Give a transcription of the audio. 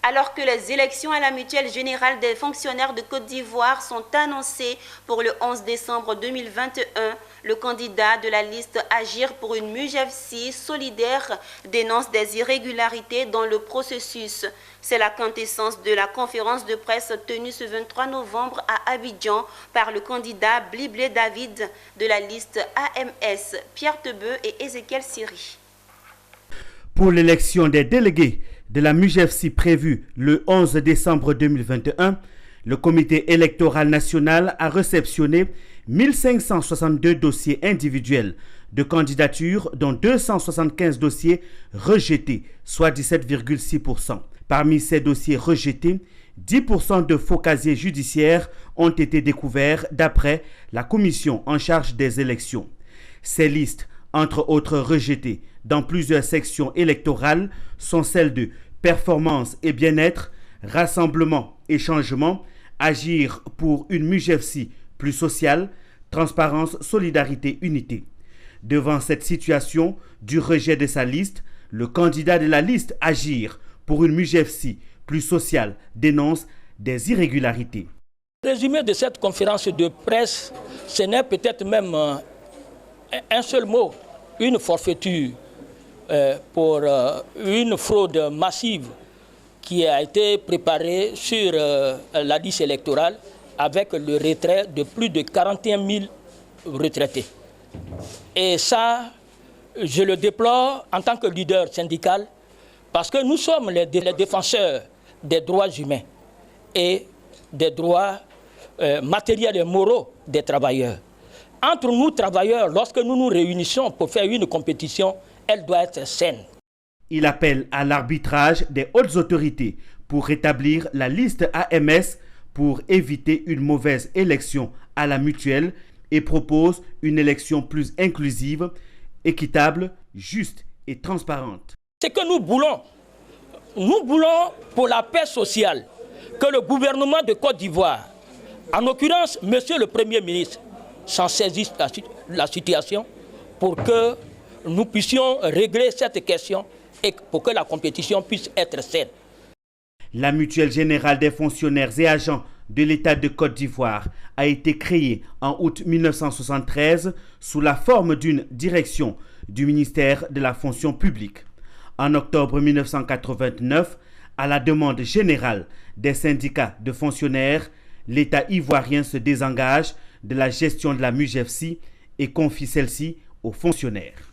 Alors que les élections à la mutuelle générale des fonctionnaires de Côte d'Ivoire sont annoncées pour le 11 décembre 2021, le candidat de la liste Agir pour une MUJEFSI solidaire dénonce des irrégularités dans le processus. C'est la quintessence de la conférence de presse tenue ce 23 novembre à Abidjan par le candidat Bliblé David de la liste AMS, Pierre Tebeu et Ézéchiel Siri. Pour l'élection des délégués de la MUJEFSI prévue le 11 décembre 2021, le comité électoral national a réceptionné 1562 dossiers individuels de candidature, dont 275 dossiers rejetés, soit 17,6%. Parmi ces dossiers rejetés, 10% de faux casiers judiciaires ont été découverts d'après la commission en charge des élections. Ces listes, entre autres rejetées dans plusieurs sections électorales, sont celles de Performance et bien-être, Rassemblement et changement, Agir pour une MUJEFSI plus sociale, Transparence, solidarité, unité. Devant cette situation du rejet de sa liste, le candidat de la liste Agir pour une MUJEFSI plus sociale dénonce des irrégularités. Le résumé de cette conférence de presse, ce n'est peut-être même un seul mot, une forfaiture pour une fraude massive qui a été préparée sur la liste électorale avec le retrait de plus de 41 000 retraités. Et ça, je le déplore en tant que leader syndical parce que nous sommes les défenseurs des droits humains et des droits matériels et moraux des travailleurs. Entre nous, travailleurs, lorsque nous nous réunissons pour faire une compétition, elle doit être saine. Il appelle à l'arbitrage des hautes autorités pour rétablir la liste AMS pour éviter une mauvaise élection à la mutuelle et propose une élection plus inclusive, équitable, juste et transparente. C'est que nous voulons pour la paix sociale, que le gouvernement de Côte d'Ivoire, en l'occurrence, Monsieur le Premier ministre, s'en saisisse la situation pour que nous puissions régler cette question et pour que la compétition puisse être saine. La Mutuelle générale des fonctionnaires et agents de l'État de Côte d'Ivoire a été créée en août 1973 sous la forme d'une direction du ministère de la fonction publique. En octobre 1989, à la demande générale des syndicats de fonctionnaires, l'État ivoirien se désengage de la gestion de la MUJEFSI et confie celle-ci aux fonctionnaires.